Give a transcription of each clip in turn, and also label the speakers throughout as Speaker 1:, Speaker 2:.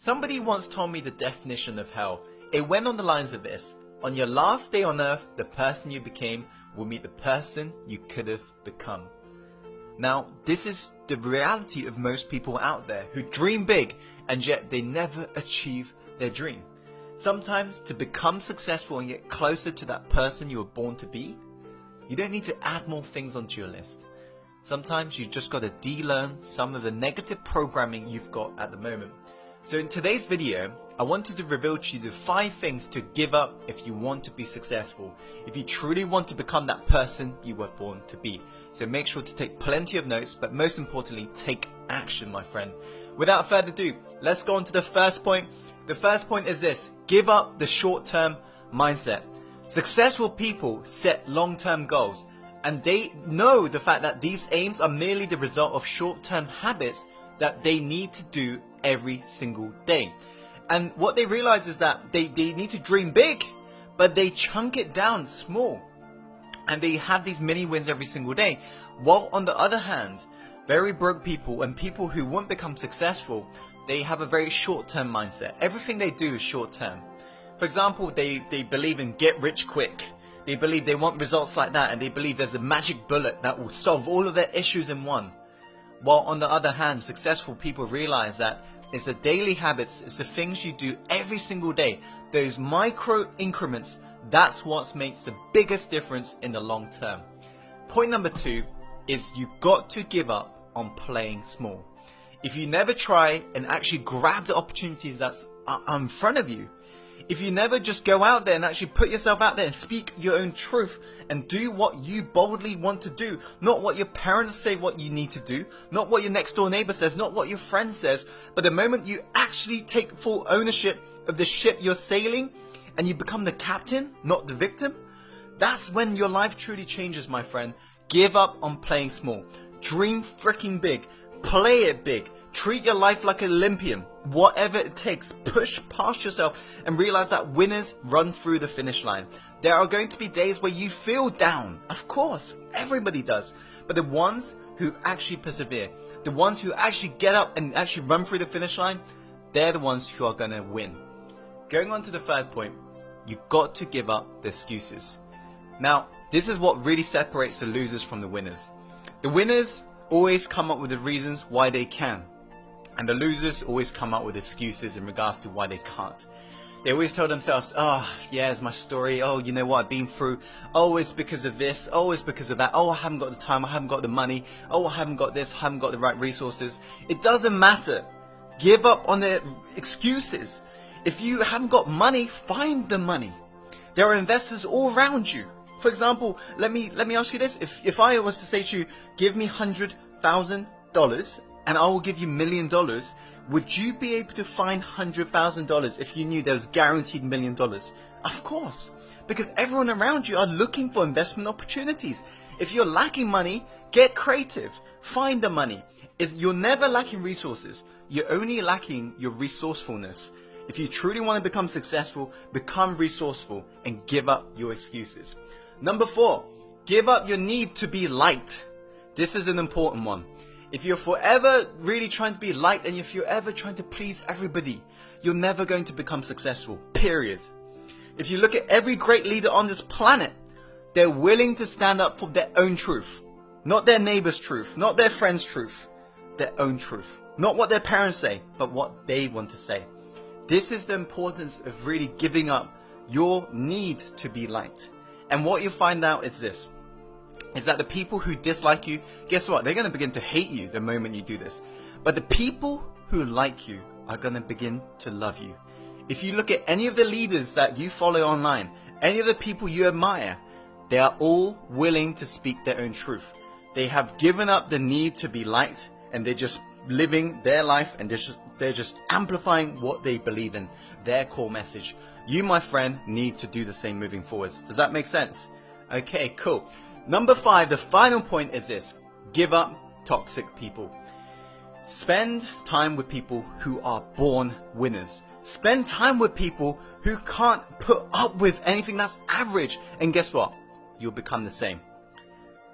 Speaker 1: Somebody once told me the definition of hell. It went on the lines of this: on your last day on earth, the person you became will meet the person you could have become. Now, this is the reality of most people out there who dream big and yet they never achieve their dream. Sometimes to become successful and get closer to that person you were born to be, you don't need to add more things onto your list. Sometimes you just got to de-learn some of the negative programming you've got at the moment. So in today's video, I wanted to reveal to you the 5 things to give up if you want to be successful, if you truly want to become that person you were born to be. So make sure to take plenty of notes, but most importantly, take action, my friend. Without further ado, let's go on to the first point. The first point is this: give up the short-term mindset. Successful people set long-term goals, and they know the fact that these aims are merely the result of short-term habits that they need to do every single day. And what they realize is that they need to dream big, but they chunk it down small, and they have these mini wins every single day. While on the other hand, very broke people and people who won't become successful, they have a very short-term mindset. Everything they do is short-term. For example, they believe in get rich quick. They believe they want results like that, and they believe there's a magic bullet that will solve all of their issues in one. While on the other hand, successful people realize that it's the daily habits, it's the things you do every single day, those micro increments, that's what makes the biggest difference in the long term. Point number 2 is you've got to give up on playing small. If you never try and actually grab the opportunities that's in front of you, if you never just go out there and actually put yourself out there and speak your own truth and do what you boldly want to do, not what your parents say what you need to do, not what your next door neighbor says, not what your friend says, but the moment you actually take full ownership of the ship you're sailing and you become the captain, not the victim, that's when your life truly changes, my friend. Give up on playing small. Dream freaking big. Play it big. Treat your life like an Olympian. Whatever it takes, push past yourself and realize that winners run through the finish line. There are going to be days where you feel down. Of course, everybody does. But the ones who actually persevere, the ones who actually get up and actually run through the finish line, they're the ones who are going to win. Going on to the third point, you've got to give up the excuses. Now, this is what really separates the losers from the winners. The winners always come up with the reasons why they can, and the losers always come up with excuses in regards to why they can't. They always tell themselves, oh yeah, it's my story, oh you know what I've been through, oh it's because of this, oh it's because of that, oh I haven't got the time, I haven't got the money, oh I haven't got this, I haven't got the right resources. It doesn't matter. Give up on the excuses. If you haven't got money, find the money. There are investors all around you. For example, let me ask you this: if I was to say to you, give me $100,000 and I will give you $1 million, would you be able to find $100,000 if you knew there was guaranteed $1 million? Of course, because everyone around you are looking for investment opportunities. If you're lacking money, get creative, find the money. You're never lacking resources, you're only lacking your resourcefulness. If you truly want to become successful, become resourceful and give up your excuses. Number 4, give up your need to be liked. This is an important one. If you're forever really trying to be liked and if you're ever trying to please everybody, you're never going to become successful, period. If you look at every great leader on this planet, they're willing to stand up for their own truth. Not their neighbor's truth, not their friend's truth, their own truth. Not what their parents say, but what they want to say. This is the importance of really giving up your need to be liked. And what you find out is this, is that the people who dislike you, guess what? They're going to begin to hate you the moment you do this. But the people who like you are going to begin to love you. If you look at any of the leaders that you follow online, any of the people you admire, they are all willing to speak their own truth. They have given up the need to be liked, and they're just living their life, and they're just amplifying what they believe in, their core message. You, my friend, need to do the same moving forwards. Does that make sense? Okay, cool. Number 5, the final point is this: give up toxic people. Spend time with people who are born winners. Spend time with people who can't put up with anything that's average. And guess what? You'll become the same.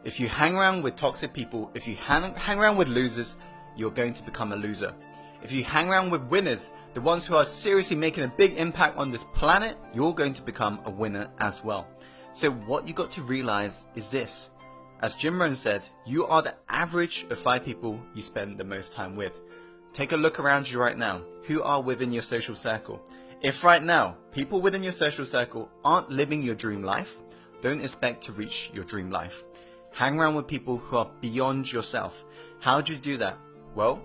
Speaker 1: If you hang around with toxic people, if you hang around with losers, you're going to become a loser. If you hang around with winners, the ones who are seriously making a big impact on this planet, you're going to become a winner as well. So what you got to realize is this. As Jim Rohn said, you are the average of 5 people you spend the most time with. Take a look around you right now. Who are within your social circle? If right now, people within your social circle aren't living your dream life, don't expect to reach your dream life. Hang around with people who are beyond yourself. How do you do that? Well,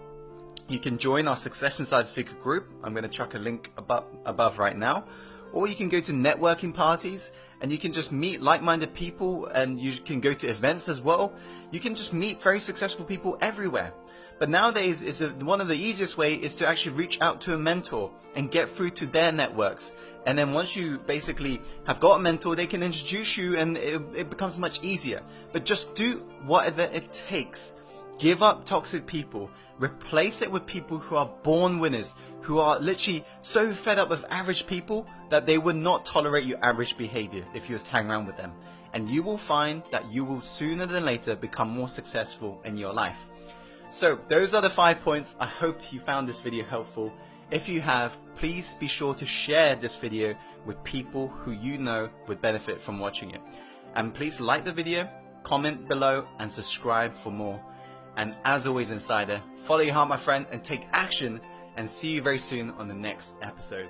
Speaker 1: you can join our Success Inside Secret group. I'm going to chuck a link above right now. Or you can go to networking parties and you can just meet like-minded people, and you can go to events as well. You can just meet very successful people everywhere. But nowadays, one of the easiest way is to actually reach out to a mentor and get through to their networks. And then once you basically have got a mentor, they can introduce you, and it becomes much easier. But just do whatever it takes. Give up toxic people. Replace it with people who are born winners, who are literally so fed up with average people that they would not tolerate your average behavior if you was to hang around with them. And you will find that you will sooner than later become more successful in your life. So those are the 5 points. I hope you found this video helpful. If you have, please be sure to share this video with people who you know would benefit from watching it. And please like the video, comment below, and subscribe for more. And as always, Insider, follow your heart, my friend, and take action, and see you very soon on the next episode.